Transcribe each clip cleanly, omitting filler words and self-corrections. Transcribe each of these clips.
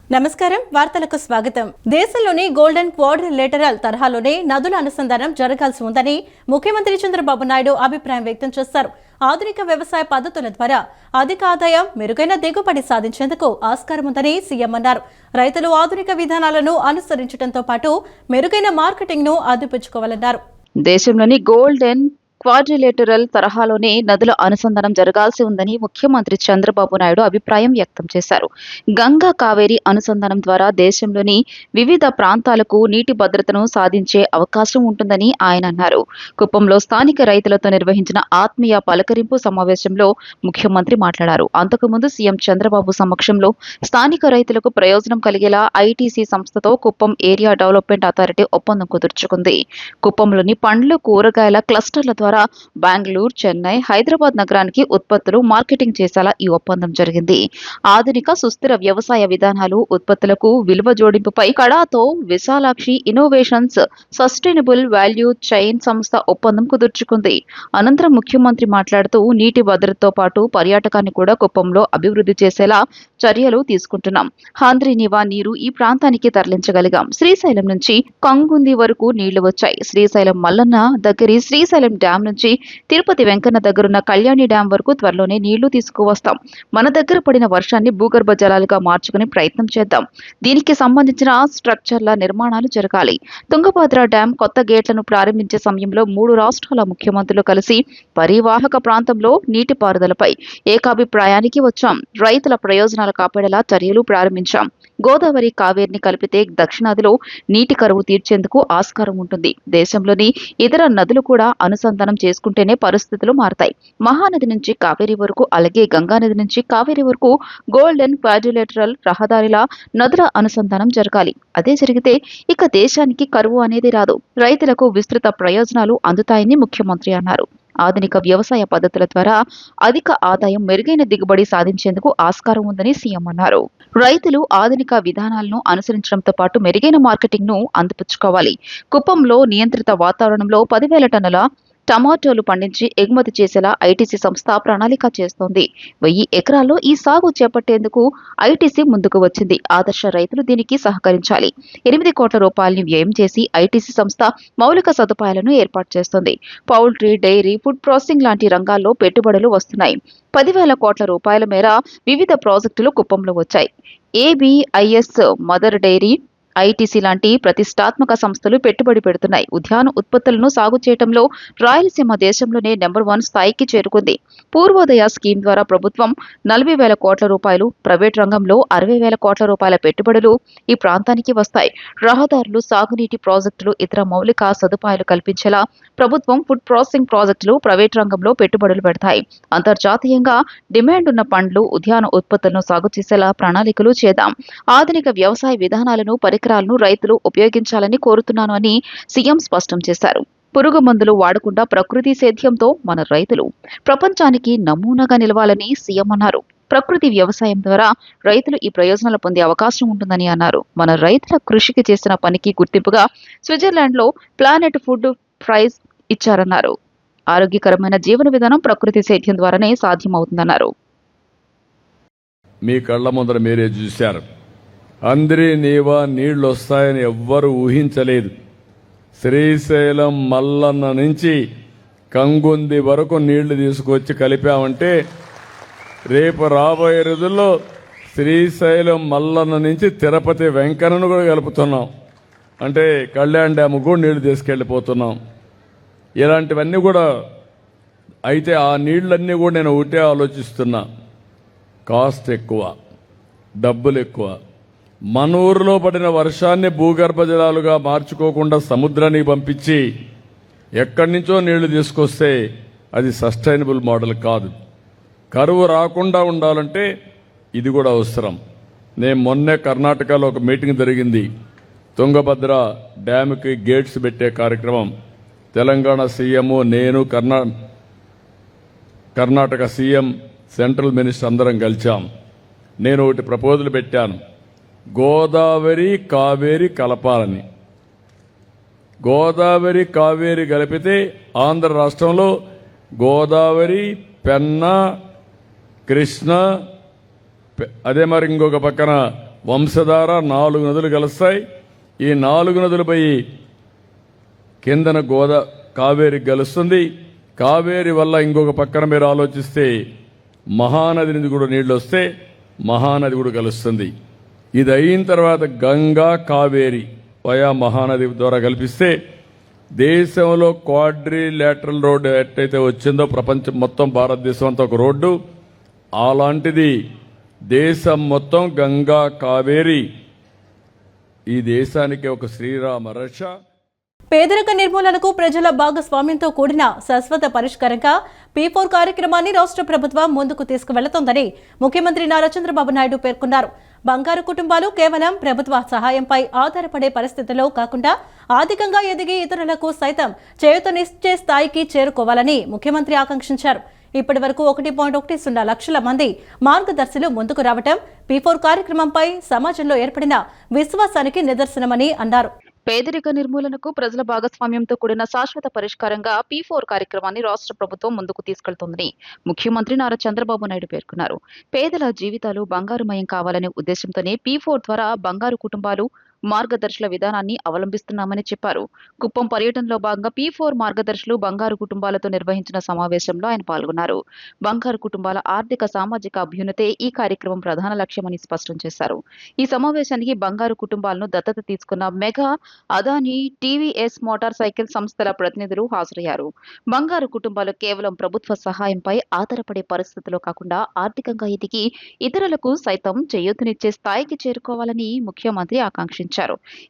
నమస్కారం, వార్తలకు స్వాగతం. దేశంలోని గోల్డెన్ క్వాడ్రిలేటరల్ తరహాలోనే నదుల అనుసంధానం జరగాల్సి ఉందని ముఖ్యమంత్రి చంద్రబాబు నాయుడు అభిప్రాయం వ్యక్తం చేశారు. ఆధునిక వ్యవసాయ పద్ధతుల ద్వారా అధిక ఆదాయం, మెరుగైన దిగుబడి సాధించేందుకు ఆస్కారం ఉందని సీఎం అన్నారు. రైతులు ఆధునిక విధానాలను అనుసరించడంతో పాటు మెరుగైన మార్కెటింగ్ ను అందిపుచ్చుకోవాలన్నారు. దేశంలోని గోల్డెన్ క్వాడ్రిలేటరల్ తరహాలోనే నదుల అనుసంధానం జరగాల్సి ఉందని ముఖ్యమంత్రి చంద్రబాబు నాయుడు అభిప్రాయం వ్యక్తం చేశారు. గంగా కావేరి అనుసంధానం ద్వారా దేశంలోని వివిధ ప్రాంతాలకు నీటి భద్రతను సాధించే అవకాశం ఉంటుందని ఆయన అన్నారు. కుప్పంలో స్థానిక రైతులతో నిర్వహించిన ఆత్మీయ పలకరింపు సమావేశంలో ముఖ్యమంత్రి మాట్లాడారు. అంతకుముందు సీఎం చంద్రబాబు సమక్షంలో స్థానిక రైతులకు ప్రయోజనం కలిగేలా ఐటీసీ సంస్థతో కుప్పం ఏరియా డెవలప్మెంట్ అథారిటీ ఒప్పందం కుదుర్చుకుంది. కుప్పంలోని పండ్లు, కూరగాయల క్లస్టర్ల ద్వారా బెంగళూరు, చెన్నై, హైదరాబాద్ నగరానికి ఉత్పత్తులు మార్కెటింగ్ చేసేలా ఈ ఒప్పందం జరిగింది. ఆధునిక సుస్థిర వ్యవసాయ విధానాలు, ఉత్పత్తులకు విలువ జోడింపుపై కడాతో Vishalakshi innovations sustainable value chain సంస్థ ఒప్పందం కుదుర్చుకుంది. అనంతరం ముఖ్యమంత్రి మాట్లాడుతూ నీటి భద్రతతో పాటు పర్యాటకాన్ని కూడా కుప్పంలో అభివృద్ధి చేసేలా చర్యలు తీసుకుంటున్నాం. హాంద్రీనివా నీరు ఈ ప్రాంతానికి తరలించగలిగాం. శ్రీశైలం నుంచి కంగుంది వరకు నీళ్లు వచ్చాయి. శ్రీశైలం మల్లన్న దగ్గరి శ్రీశైలం డ్యాం నుంచి తిరుపతి వెంకన్న దగ్గరున్న కళ్యాణి డ్యాం వరకు త్వరలోనే నీళ్లు తీసుకువస్తాం. మన దగ్గర పడిన వర్షాన్ని భూగర్భ జలాలుగా మార్చుకునే ప్రయత్నం చేద్దాం. దీనికి సంబంధించిన స్ట్రక్చర్ల నిర్మాణాలు జరగాలి. తుంగభద్ర డ్యాం కొత్త గేట్లను ప్రారంభించే సమయంలో 3 రాష్ట్రాల ముఖ్యమంత్రులు కలిసి పరివాహక ప్రాంతంలో నీటిపారుదలపై ఏకాభిప్రాయానికి వచ్చాం. రైతుల ప్రయోజనాలు కాపాడేలా చర్యలు ప్రారంభించాం. గోదావరి, కావేరిని కలిపితే దక్షిణాదిలో నీటి కరువు తీర్చేందుకు ఆస్కారం ఉంటుంది. దేశంలోని ఇతర నదులు కూడా అనుసంధానం చేసుకుంటేనే పరిస్థితులు మారతాయి. మహానది నుంచి కావేరి వరకు, అలాగే గంగానది నుంచి కావేరి వరకు గోల్డెన్ క్వాడ్రిలేటరల్ రహదారిలా నదుల అనుసంధానం జరగాలి. అదే జరిగితే ఇక దేశానికి కరువు అనేది రాదు. రైతులకు విస్తృత ప్రయోజనాలు అందుతాయని ముఖ్యమంత్రి అన్నారు. ఆధునిక వ్యవసాయ పద్ధతుల ద్వారా అధిక ఆదాయం, మెరుగైన దిగుబడి సాధించేందుకు ఆస్కారం ఉందని సీఎం అన్నారు. రైతులు ఆధునిక విధానాలను అనుసరించడంతో పాటు మెరుగైన మార్కెటింగ్ ను అందిపుచ్చుకోవాలి. కుప్పంలో నియంత్రిత వాతావరణంలో 10,000 టన్నుల టమాటోలు పండించి ఎగుమతి చేసేలా ఐటీసీ సంస్థ ప్రణాళిక చేస్తోంది. 1000 ఎకరాల్లో ఈ సాగు చేపట్టేందుకు ఐటీసీ ముందుకు వచ్చింది. ఆదర్శ రైతులు దీనికి సహకరించాలి. 8 కోట్ల రూపాయలని వ్యయం చేసి ఐటీసీ సంస్థ మౌలిక సదుపాయాలను ఏర్పాటు చేస్తోంది. పౌల్ట్రీ, డైరీ, ఫుడ్ ప్రాసెసింగ్ లాంటి రంగాల్లో పెట్టుబడులు వస్తున్నాయి. 10,000 కోట్ల రూపాయల మేర వివిధ ప్రాజెక్టులు కుప్పంలో వచ్చాయి. ఏబిఐఎస్, మదర్ డైరీ, ఐటీసీ లాంటి ప్రతిష్టాత్మక సంస్థలు పెట్టుబడి పెడుతున్నాయి. ఉద్యాన ఉత్పత్తులను సాగు చేయడంలో రాయలసీమ దేశంలోనే నెంబర్ 1 స్థాయికి చేరుకుంది. పూర్వోదయ స్కీమ్ ద్వారా ప్రభుత్వం 40,000 కోట్ల రూపాయలు, ప్రైవేట్ రంగంలో 60,000 కోట్ల రూపాయల పెట్టుబడులు ఈ ప్రాంతానికి వస్తాయి. రహదారులు, సాగునీటి ప్రాజెక్టులు, ఇతర మౌలిక సదుపాయాలు కల్పించేలా ప్రభుత్వం ఫుడ్ ప్రాసెసింగ్ ప్రాజెక్టులు, ప్రైవేట్ రంగంలో పెట్టుబడులు పెడతాయి. అంతర్జాతీయంగా డిమాండ్ ఉన్న పండ్లు, ఉద్యాన ఉత్పత్తులను సాగు చేసేలా ప్రణాళికలు చేద్దాం. ఆధునిక వ్యవసాయ విధానాలను, పరికరాలను రైతులు ఉపయోగించాలని కోరుతున్నాను అని సీఎం స్పష్టం చేశారు. పురుగు మందులు వాడకుండా ప్రకృతి సేద్యంతో మన రైతులు ప్రపంచానికి నమూనాగా నిలవాలని సీఎం అన్నారు. ప్రకృతి వ్యవసాయం ద్వారా రైతులు ఈ ప్రయోజనాలు పొందే అవకాశం ఉంటుందని అన్నారు. మన రైతుల కృషికి చేసిన పనికి గుర్తింపుగా స్విట్జర్లాండ్లో ప్లానెట్ ఫుడ్ ప్రైజ్ ఇచ్చారన్నారు. ఆరోగ్యకరమైన జీవన విధానం ప్రకృతి సేద్యం ద్వారానే సాధ్యమవుతుందన్నారు. మీ కళ్ళ ముందర మీరే చూశారు. హంద్రీనివా నీళ్లు వస్తాయని ఎవ్వరూ ఊహించలేదు. శ్రీశైలం మల్లన్న నుంచి కంగుంది వరకు నీళ్లు తీసుకొచ్చి కలిపామంటే రేపు రాబోయే రోజుల్లో శ్రీశైలం మల్లన్న నుంచి తిరుపతి వెంకన్నను కూడా కలుపుతున్నాం. అంటే కళ్యాణ్ డ్యామ్ కూడా నీళ్లు తీసుకెళ్లిపోతున్నాం. ఇలాంటివన్నీ కూడా అయితే ఆ నీళ్లన్నీ కూడా నేను ఒకటే ఆలోచిస్తున్నా, కాస్ట్ ఎక్కువ, డబ్బులు ఎక్కువ. మన ఊరిలో పడిన వర్షాన్ని భూగర్భ జలాలుగా మార్చుకోకుండా సముద్రానికి పంపించి ఎక్కడి నుంచో నీళ్లు తీసుకొస్తే అది సస్టైనబుల్ మోడల్ కాదు. కరువు రాకుండా ఉండాలంటే ఇది కూడా అవసరం. నేను మొన్నే కర్ణాటకలో ఒక మీటింగ్ జరిగింది. తుంగభద్ర డ్యామ్కి గేట్స్ పెట్టే కార్యక్రమం తెలంగాణ సీఎం, నేను, కర్ణాటక సీఎం, సెంట్రల్ మినిస్టర్ అందరం కలిశాం. నేను ఒకటి ప్రపోజల్ పెట్టాను, గోదావరి కావేరి కలపాలని. గోదావరి కావేరి కలిపితే ఆంధ్ర రాష్ట్రంలో గోదావరి, పెన్నా, కృష్ణ, అదే మరి ఇంకొక పక్కన వంశధార 4 నదులు కలుస్తాయి. ఈ 4 నదులు పోయి కిందన కావేరికి కలుస్తుంది. కావేరి వల్ల ఇంకొక పక్కన మీరు ఆలోచిస్తే మహానది నుంచి కూడా నీళ్లు వస్తే మహానది కూడా కలుస్తుంది. ఇది అయిన తర్వాత గంగా కావేరి వయా మహానది ద్వారా కల్పిస్తే దేశంలో క్వాడ్రిలేటరల్ రోడ్డు ఎట్టయితే వచ్చిందో ప్రపంచం మొత్తం భారతదేశం అంతా ఒక రోడ్డు, అలాంటిది దేశం మొత్తం గంగా కావేరి ఈ దేశానికి ఒక శ్రీరామ రక్ష. పేదరిక నిర్మూలనకు ప్రజల భాగస్వామ్యంతో కూడిన శాశ్వత పరిష్కారంగా P4 కార్యక్రమాన్ని రాష్ట్ర ప్రభుత్వం ముందుకు తీసుకువెళుతోందని ముఖ్యమంత్రి నారా చంద్రబాబు నాయుడు పేర్కొన్నారు. బంగారు కుటుంబాలు కేవలం ప్రభుత్వ సహాయంపై ఆధారపడే పరిస్థితిలో కాకుండా ఆర్థికంగా ఎదిగి ఇతరులకు సైతం చేయూతనిచ్చే స్థాయికి చేరుకోవాలని ముఖ్యమంత్రి ఆకాంక్షించారు. ఇప్పటి వరకు 1.10 లక్షల మంది మార్గదర్శులు ముందుకు రావటం P4 కార్యక్రమంపై సమాజంలో ఏర్పడిన విశ్వాసానికి నిదర్శనమని అన్నారు. పేదరిక నిర్మూలనకు ప్రజల భాగస్వామ్యంతో కూడిన శాశ్వత పరిష్కారంగా P4 కార్యక్రమాన్ని రాష్ట్ర ప్రభుత్వం ముందుకు తీసుకెళ్తోందని ముఖ్యమంత్రి నారా చంద్రబాబు నాయుడు పేర్కొన్నారు. పేదల జీవితాలు బంగారుమయం కావాలనే ఉద్దేశంతోనే P4 ద్వారా బంగారు కుటుంబాలు మార్గదర్శుల విధానాన్ని అవలంబిస్తున్నామని చెప్పారు. కుప్పం పర్యటనలో భాగంగా P4 మార్గదర్శులు బంగారు కుటుంబాలతో నిర్వహించిన సమావేశంలో ఆయన పాల్గొన్నారు. బంగారు కుటుంబాల ఆర్థిక సామాజిక అభ్యున్నతే ఈ కార్యక్రమం ప్రధాన లక్ష్యమని స్పష్టం చేశారు. ఈ సమావేశానికి బంగారు కుటుంబాలను దత్తత తీసుకున్న mega, Adani, TVS motor cycle సంస్థల ప్రతినిధులు హాజరయ్యారు. బంగారు కుటుంబాలు కేవలం ప్రభుత్వ సహాయంపై ఆధారపడే పరిస్థితిలో కాకుండా ఆర్థికంగా ఎదిగి ఇతరులకు సైతం చేయూతనిచ్చే స్థాయికి చేరుకోవాలని ముఖ్యమంత్రి ఆకాంక్షించారు.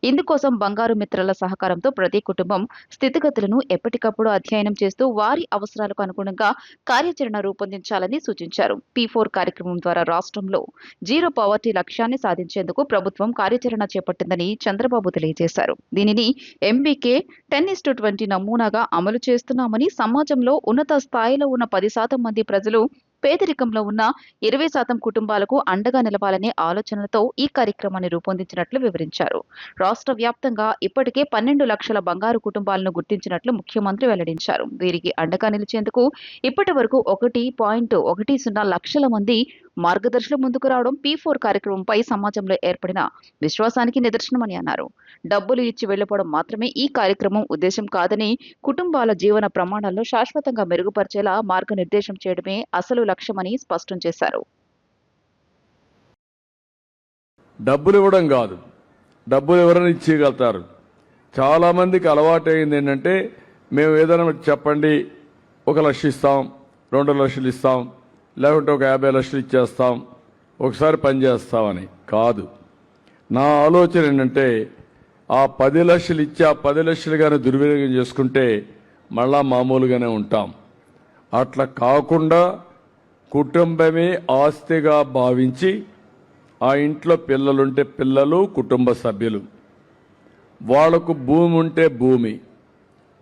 ఇందుకోసం బంగారు మిత్రల సహకారంతో ప్రతి కుటుంబం స్థితిగతులను ఎప్పటికప్పుడు అధ్యయనం చేస్తూ వారి అవసరాలకు అనుగుణంగా కార్యాచరణ రూపొందించాలని సూచించారు. P4 కార్యక్రమం ద్వారా రాష్ట్రంలో జీరో పవర్టీ లక్ష్యాన్ని సాధించేందుకు ప్రభుత్వం కార్యాచరణ చేపట్టిందని చంద్రబాబు తెలియజేశారు. దీనిని MBK 10:20 నమూనాగా అమలు చేస్తున్నామని, సమాజంలో ఉన్నత స్థాయిలో ఉన్న 10% మంది ప్రజలు పేదరికంలో ఉన్న 20% కుటుంబాలకు అండగా నిలవాలనే ఆలోచనలతో ఈ కార్యక్రమాన్ని రూపొందించినట్లు వివరించారు. రాష్ట్ర వ్యాప్తంగా ఇప్పటికే 12 లక్షల బంగారు కుటుంబాలను గుర్తించినట్లు ముఖ్యమంత్రి వెల్లడించారు. వీరికి అండగా నిలిచేందుకు ఇప్పటి వరకు 1.10 లక్షల మంది మార్గదర్శులు ముందుకు రావడం P4 కార్యక్రమంపై సమాజంలో ఏర్పడిన విశ్వాసానికి నిదర్శనమని అన్నారు. డబ్బులు ఇచ్చి వెళ్లిపోవడం మాత్రమే ఈ కార్యక్రమం ఉద్దేశం కాదని, కుటుంబాల జీవన ప్రమాణాలను శాశ్వతంగా మెరుగుపరిచేలా మార్గనిర్దేశం చేయడమే అసలు లక్ష్యమని స్పష్టం చేశారు. డబ్బులు ఇవ్వడం కాదు, డబ్బులు ఎవరైనా ఇచ్చేయగలుగుతారు. చాలా మందికి అలవాటు అయింది ఏంటంటే, మేము ఏదైనా చెప్పండి 1 లక్ష ఇస్తాం, 2 లక్షలు ఇస్తాం, లేకుంటే ఒక 50 లక్షలు ఇచ్చేస్తాం, ఒకసారి పని చేస్తామని కాదు. నా ఆలోచన ఏంటంటే, ఆ 10 లక్షలు ఇచ్చి ఆ 10 లక్షలుగానే దుర్వినియోగం చేసుకుంటే మళ్ళా మామూలుగానే ఉంటాం. అట్లా కాకుండా కుటుంబమే ఆస్తిగా భావించి, ఆ ఇంట్లో పిల్లలుంటే పిల్లలు, కుటుంబ సభ్యులు, వాళ్లకు భూమి ఉంటే భూమి,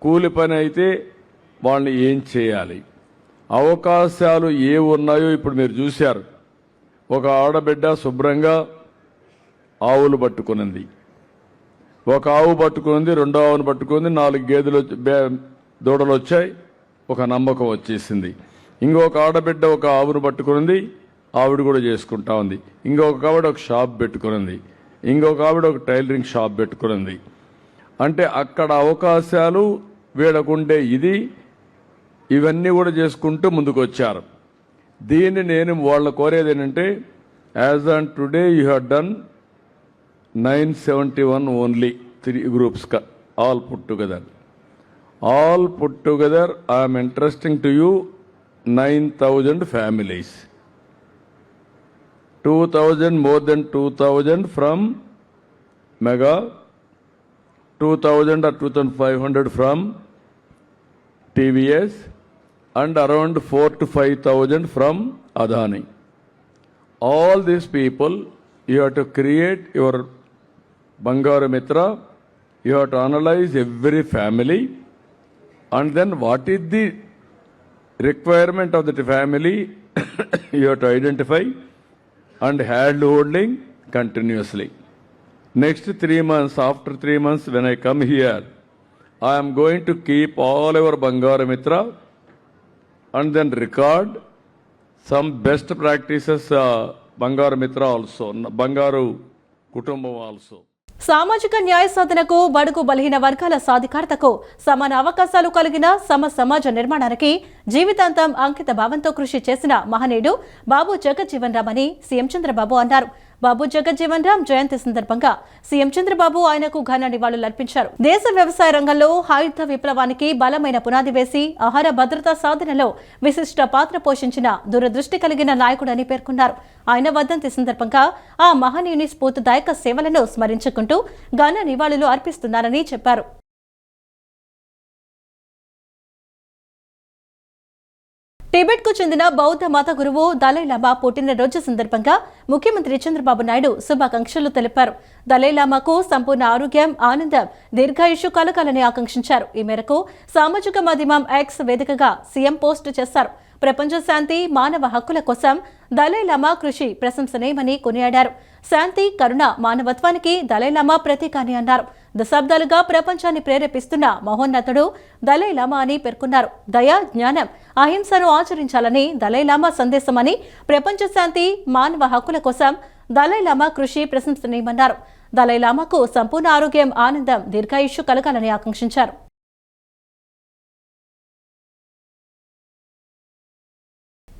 కూలి పని అయితే వాళ్ళని ఏం చేయాలి, అవకాశాలు ఏ ఉన్నాయో ఇప్పుడు మీరు చూశారు. ఒక ఆడబిడ్డ శుభ్రంగా ఆవులు పట్టుకునింది, ఒక ఆవు పట్టుకుంది, 2వ ఆవును పట్టుకుంది, 4 గేదెలు దూడలు వచ్చాయి, ఒక నమ్మకం వచ్చేసింది. ఇంకొక ఆడబిడ్డ ఒక ఆవును పట్టుకునింది, ఆవిడ కూడా చేసుకుంటా ఉంది. ఇంకొక ఆవిడ ఒక షాప్ పెట్టుకునింది, ఇంకొక ఆవిడ ఒక టైలరింగ్ షాప్ పెట్టుకునింది. అంటే అక్కడ అవకాశాలు వీడకుండే ఇవన్నీ కూడా చేసుకుంటూ ముందుకు వచ్చారు. దీన్ని నేను వాళ్ళ కోరేది ఏంటంటే, as on today you have done 971 only 3 groups, all put together. All put together, I am entrusting to you 9,000 families. 2,000, more than 2,000 from Mega, 2,000 or 2,500 from TVS, and around 4,000 to 5,000 from Adani. All these people, you have to create your Bangaru Mitra, you have to analyze every family, and then what is the requirement of that family you have to identify and hand holding continuously. Next 3 months, after 3 months when I come here, I am going to keep all our Bangaru Mitra and then record some best practices Bangaru Mitra also, Bangaru కుటుంబం also. సామాజిక న్యాయ సాధనకు, బడుగు బలహీన వర్గాల సాధికారతకు, సమాన అవకాశాలు కలిగిన సమాజ నిర్మాణానికి జీవితాంతం అంకిత భావంతో కృషి చేసిన మహనీయుడు బాబు జగజ్జీవన్ రామ్ అని సీఎం చంద్రబాబు అన్నారు. బాబు జగజ్జీవన్ రామ్ జయంతి సందర్భంగా సీఎం చంద్రబాబు ఆయనకు ఘన నివాళులర్పించారు. దేశ వ్యవసాయ రంగంలో ఆయుధ విప్లవానికి బలమైన పునాది వేసి ఆహార భద్రతా సాధనలో విశిష్ట పాత్ర పోషించిన దూరదృష్టి కలిగిన నాయకుడని పేర్కొన్నారు. ఆయన వర్ధంతి సందర్భంగా ఆ మహనీయుని స్ఫూర్తిదాయక సేవలను స్మరించుకుంటూ ఘన నివాళులు అర్పిస్తున్నారని చెప్పారు. టిబెట్ కు చెందిన బౌద్ధ మత గురువు దలైలామా పుట్టినరోజు సందర్భంగా ముఖ్యమంత్రి చంద్రబాబు నాయుడు శుభాకాంక్షలు తెలిపారు. దలైలామాకు సంపూర్ణ ఆరోగ్యం, ఆనందం, దీర్ఘాయుషు కలగాలని ఆకాంక్షించారు. ఈ మేరకు సామాజిక మాధ్యమం ఎక్స్ వేదికగా సీఎం పోస్టు చేశారు. ప్రపంచ శాంతి, మానవ హక్కుల కోసం దలైలామా కృషి ప్రశంసనీయమని కొనియాడారు. శాంతి, కరుణ, మానవత్వానికి దలైలామా ప్రతీక అని అన్నారు. దశాబ్దాలుగా ప్రపంచాన్ని ప్రేరేపిస్తున్న మహోన్నతుడు దలైలామా అని పేర్కొన్నారు. దయ, జ్ఞానం, అహింసను ఆచరించాలని దలైలామా సందేశమని, ప్రపంచ శాంతి, మానవ హక్కుల కోసం దలైలామా కృషి ప్రశంసనీయమన్నారు. దలైలామాకు సంపూర్ణ ఆరోగ్యం, ఆనందం, దీర్ఘాయుష్యు కలగాలని ఆకాంక్షించారు.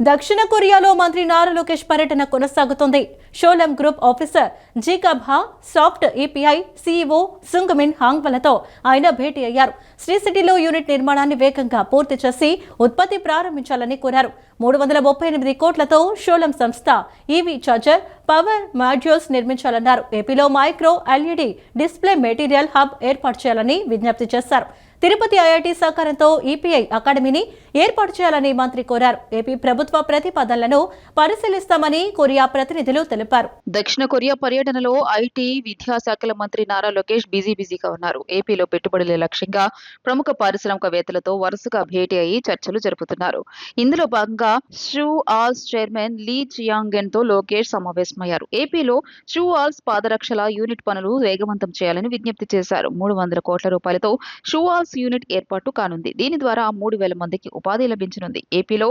దక్షిణ కొరియాలో మంత్రి నారా లోకేష్ పర్యటన కొనసాగుతోంది. షోలం గ్రూప్ ఆఫీసర్ జీకబ్హా, soft EPI CEO Sung Min హాంగ్వలతో ఆయన భేటీ అయ్యారు. శ్రీ సిటీలో యూనిట్ నిర్మాణాన్ని వేగంగా పూర్తి చేసి ఉత్పత్తి ప్రారంభించాలని కోరారు. 338 కోట్లతో షోలం సంస్థ ఈవీ చార్జర్, పవర్ మాడ్యూల్స్ నిర్మించాలన్నారు. ఏపీలో micro LED display material hub ఏర్పాటు చేయాలని విజ్ఞప్తి చేశారు. తిరుపతి ఐఐటి సహకారంతో ఈపీఐ అకాడమీని ఏర్పాటు చేయాలని మంత్రి కోరారు. ఏపీ ప్రభుత్వ ప్రతిపాదనలను పరిశీలిస్తామని కొరియా ప్రతినిధులు తెలిపారు. దక్షిణ కొరియా పర్యటనలో ఐటీ, విద్యాశాఖల మంత్రి నారా లోకేష్ బిజీగా ఉన్నారు. ఏపీలో పెట్టుబడుల లక్ష్యంగా ప్రముఖ పారిశ్రామికవేత్తలతో వరుసగా భేటీ అయ్యి చర్చలు జరుపుతున్నారు. ఇందులో భాగంగా షూ ఆల్స్ చైర్మన్ లీ చియాంగెన్ తో లోకేష్ సమావేశమయ్యారు. ఏపీలో షూ ఆల్స్ పాదరక్షల యూనిట్ పనులు వేగవంతం చేయాలని విజ్ఞప్తి చేశారు. 300 కోట్ల రూపాయలతో షూ ఆల్స్ యూనిట్ ఏర్పాటు కానుంది. దీని ద్వారా 3,000 మందికి ఉపాధి లభించనుంది. ఏపీలో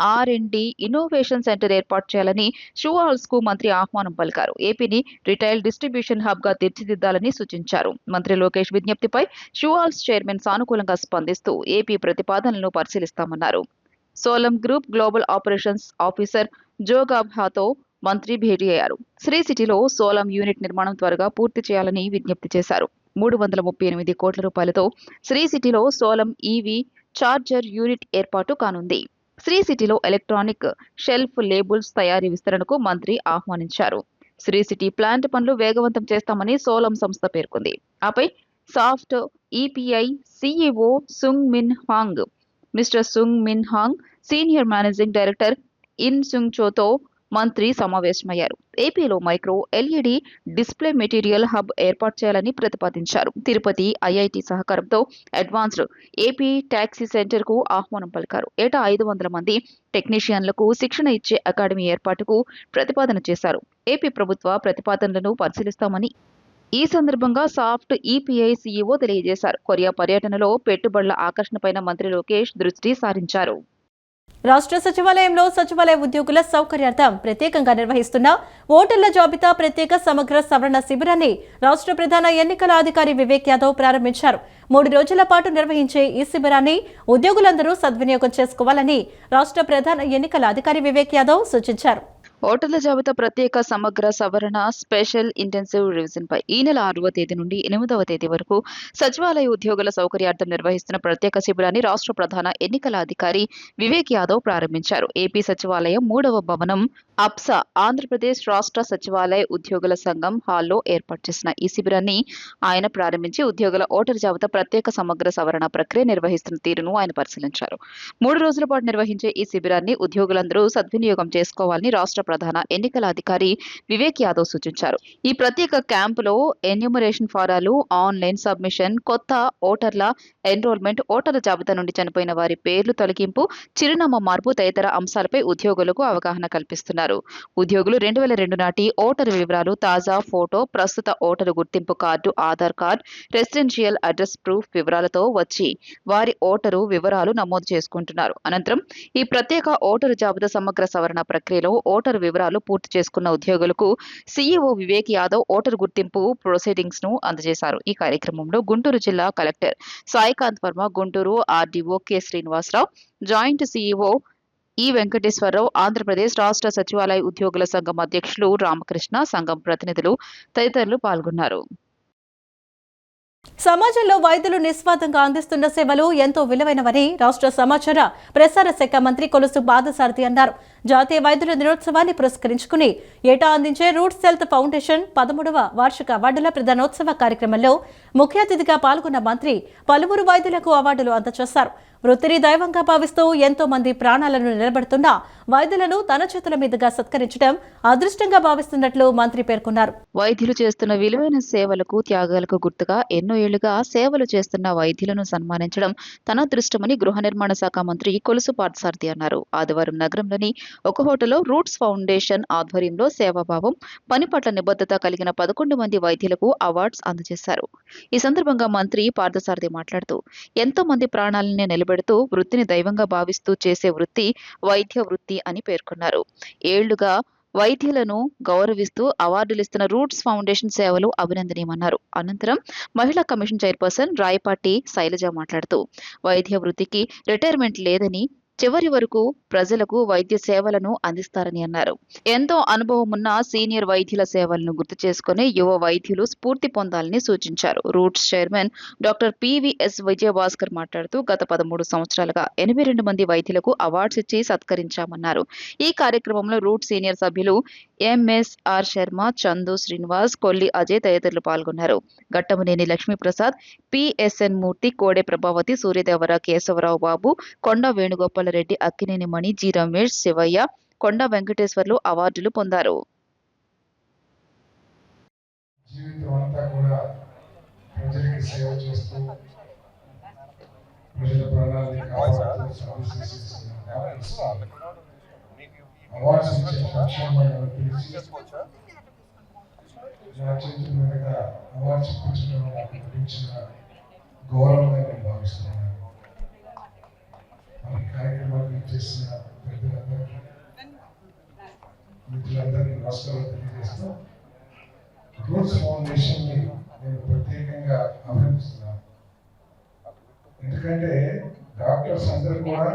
R&D ఇన్నోవేషన్ సెంటర్ ఏర్పాటు చేయాలని షూ ఆల్స్ కు మంత్రి ఆహ్వానం పలికారు. ఏపీని రిటైల్ డిస్ట్రిబ్యూషన్ హబ్ గా తీర్చిదిద్దాలని సూచించారు. మంత్రి లోకేష్ విజ్ఞప్తిపై షూ ఆల్స్ చైర్మన్ సానుకూలంగా స్పందిస్తూ ఏపీ ప్రతిపాదనలను పరిశీలిస్తామన్నారు. సోలం గ్రూప్ గ్లోబల్ ఆపరేషన్స్ ఆఫీసర్ జోగాబ్హాతో మంత్రి భేటీ అయ్యారు. శ్రీ సిటీలో సోలం యూనిట్ నిర్మాణం త్వరగా పూర్తి చేయాలని విజ్ఞప్తి చేశారు. 338 కోట్ల రూపాయలతో శ్రీ సిటీలో సోలం ఈవీ చార్జర్ యూనిట్ ఏర్పాటు కానుంది. శ్రీ సిటీలో ఎలక్ట్రానిక్ షెల్ఫ్ లేబుల్స్ తయారీ విస్తరణకు మంత్రి ఆహ్వానించారు. శ్రీ సిటీ ప్లాంట్ పనులు వేగవంతం చేస్తామని సోలం సంస్థ పేర్కొంది. ఆపై soft EPI CEO Sung Min Hong, mister Sung Min Hong, senior managing director In Sung చోతో మంత్రి సమావేశమయ్యారు. ఏపీలో micro LED display material hub ఏర్పాటు చేయాలని ప్రతిపాదించారు. తిరుపతి ఐఐటి సహకారంతో అడ్వాన్స్డ్ ఏపీ టాక్సీ సెంటర్ కు ఆహ్వానం పలికారు. ఏటా 500 మంది టెక్నీషియన్లకు శిక్షణ ఇచ్చే అకాడమీ ఏర్పాటుకు ప్రతిపాదన చేశారు. ఏపీ ప్రభుత్వ ప్రతిపాదనలను పరిశీలిస్తామని ఈ సందర్భంగా సాఫ్ట్ ఈపీఐ సీఈఓ తెలియజేశారు. కొరియా పర్యటనలో పెట్టుబడుల ఆకర్షణపైన మంత్రి లోకేష్ దృష్టి సారించారు. రాష్ట్ర సచివాలయంలో సచివాలయ ఉద్యోగుల సౌకర్యార్థం ప్రత్యేకంగా నిర్వహిస్తున్న ఓటర్ల జాబితా ప్రత్యేక సమగ్ర సవరణ శిబిరాన్ని రాష్ట్ర ప్రధాన ఎన్నికల అధికారి వివేక్ యాదవ్ ప్రారంభించారు. 3 రోజుల పాటు నిర్వహించే ఈ శిబిరాన్ని ఉద్యోగులందరూ సద్వినియోగం చేసుకోవాలని రాష్ట్ర ప్రధాన ఎన్నికల అధికారి వివేక్ యాదవ్ సూచించారు. ఓటర్ల జాబితా ప్రత్యేక సమగ్ర సవరణ స్పెషల్ ఇంటెన్సివ్ రివిజన్ పై ఈ నెల 6వ తేదీ నుండి 8వ తేదీ వరకు సచివాలయ ఉద్యోగుల సౌకర్యార్థం నిర్వహిస్తున్న ప్రత్యేక శిబిరాన్ని రాష్ట్ర ప్రధాన ఎన్నికల అధికారి వివేక్ యాదవ్ ప్రారంభించారు. ఏపీ సచివాలయం 3వ భవనం అప్సా ఆంధ్రప్రదేశ్ రాష్ట్ర సచివాలయ ఉద్యోగుల సంఘం హాల్లో ఏర్పాటు చేసిన ఈ శిబిరాన్ని ఆయన ప్రారంభించి ఉద్యోగుల ఓటర్ జాబితా ప్రత్యేక సమగ్ర సవరణ ప్రక్రియ నిర్వహిస్తున్న తీరును ఆయన పరిశీలించారు. 3 రోజుల పాటు నిర్వహించే ఈ శిబిరాన్ని ఉద్యోగులందరూ సద్వినియోగం చేసుకోవాలని రాష్ట్ర ప్రధాన ఎన్నికల అధికారి వివేక్ యాదవ్ సూచించారు. ఈ ప్రత్యేక క్యాంపులో ఎన్యూమరేషన్ ఫారాలు, ఆన్లైన్ సబ్మిషన్, కొత్త ఓటర్ల ఎన్రోల్మెంట్, ఓటర్ల జాబితా నుండి చనిపోయిన వారి పేర్లు తొలగింపు, చిరునామా మార్పు తదితర అంశాలపై ఉద్యోగులకు అవగాహన కల్పిస్తున్నారు. ఉద్యోగులు 2002 నాటి ఓటరు వివరాలు, తాజా ఫోటో, ప్రస్తుత ఓటరు గుర్తింపు card, Aadhaar card, residential address proof వివరాలతో వచ్చి వారి ఓటరు వివరాలు నమోదు చేసుకుంటున్నారు. అనంతరం ఈ ప్రత్యేక ఓటరు జాబితా సమగ్ర సవరణ ప్రక్రియలో ఓటరు ఓటర్ వివరాలు పూర్తి చేసుకున్న ఉద్యోగులకు సీఈఓ వివేక్ యాదవ్ ఓటర్ గుర్తింపు ప్రొసీడింగ్స్ ను అందజేశారు. ఈ కార్యక్రమంలో గుంటూరు జిల్లా collector Saikanth Varma, Guntur RDO K Srinivasarao, joint CEO E Venkateswararao, Andhra Pradesh రాష్ట్ర సచివాలయ ఉద్యోగుల సంఘం అధ్యక్షులు రామకృష్ణ, సంఘం ప్రతినిధులు తదితరులు పాల్గొన్నారు. సమాజంలో వైద్యులు నిస్వార్థంగా అందిస్తున్న సేవలు ఎంతో విలువైనవని రాష్ట్ర సమాచార ప్రసార శాఖ మంత్రి కొలుసు పాదసారథి అన్నారు. జాతీయ వైద్యుల దినోత్సవాన్ని పురస్కరించుకుని ఏటా అందించే రూట్స్ హెల్త్ ఫౌండేషన్ 13వ వార్షిక అవార్డుల ప్రదానోత్సవ కార్యక్రమంలో ముఖ్య అతిథిగా పాల్గొన్న మంత్రి పలువురు వైద్యులకు అవార్డులు అందజేశారు. వృత్తిని దైవంగా భావిస్తూ ఎంతో మంది ప్రాణాలను నిలబెడుతున్న వైద్యులను తన చేతుల మీదుగా సత్కరించడం అదృష్టంగా భావిస్తున్నట్లు మంత్రి పేర్కొన్నారు. వైద్యులు చేస్తున్న విలువైన సేవలకు, త్యాగాలకు గుర్తుగా ఎన్నో ఏళ్లుగా సేవలు చేస్తున్న వైద్యులను సన్మానించడం తన అదృష్టమని గృహ నిర్మాణ శాఖ మంత్రి కొలుసు పార్థసారథి అన్నారు. ఆదివారం నగరంలోని ఒక హోటల్లో రూట్స్ ఫౌండేషన్ ఆధ్వర్యంలో సేవాభావం, పని పట్ల నిబద్ధత కలిగిన 11 మంది వైద్యులకు అవార్డ్స్ అందజేశారు. ఈ సందర్భంగా మంత్రి పార్థసారథి మాట్లాడుతూ ఎంతో మంది ప్రాణాలని నిలబెడుతూ వృత్తిని దైవంగా భావిస్తూ చేసే వృత్తి వైద్య వృత్తి అని పేర్కొన్నారు. ఏళ్లుగా వైద్యులను గౌరవిస్తూ అవార్డులిస్తున్న రూట్స్ ఫౌండేషన్ సేవలు అభినందనీయమన్నారు. అనంతరం మహిళా కమిషన్ చైర్పర్సన్ రాయపాటి శైలజ మాట్లాడుతూ వైద్య వృత్తికి రిటైర్మెంట్ లేదని, చివరి వరకు ప్రజలకు వైద్య సేవలను అందిస్తారని అన్నారు. ఎంతో అనుభవమున్న సీనియర్ వైద్యుల సేవలను గుర్తు చేసుకుని యువ వైద్యులు స్ఫూర్తి పొందాలని సూచించారు. Roots chairman doctor PVS Vijayabhaskar మాట్లాడుతూ గత 13 సంవత్సరాలుగా 82 మంది వైద్యులకు అవార్డ్స్ ఇచ్చి సత్కరించామన్నారు. ఈ కార్యక్రమంలో రూట్ సీనియర్ సభ్యులు ఎంఎస్ఆర్ శర్మ, చందు శ్రీనివాస్, కొల్లి అజయ్ తదితరులు పాల్గొన్నారు. ఘట్టమనేని లక్ష్మీప్రసాద్, పిఎస్ఎన్ మూర్తి, కోడే ప్రభావతి, సూర్యదేవర కేశవరావు బాబు, కొండ వేణుగోపాల్ రెడ్డి, అక్కినేని మణి, జి రమేష్, శివయ్య, కొండ వెంకటేశ్వర్లు అవార్డులు పొందారు. గౌరవంగా నేను భావిస్తున్నాను. ఈ కార్యక్రమాన్ని చేసిన పెద్దలందరికీ, మిత్రులందరికీ నమస్కారాలు తెలియజేస్తూ రూట్స్ ఫౌండేషన్ని నేను ప్రత్యేకంగా అభినందిస్తున్నాను. ఎందుకంటే డాక్టర్స్ అందరూ కూడా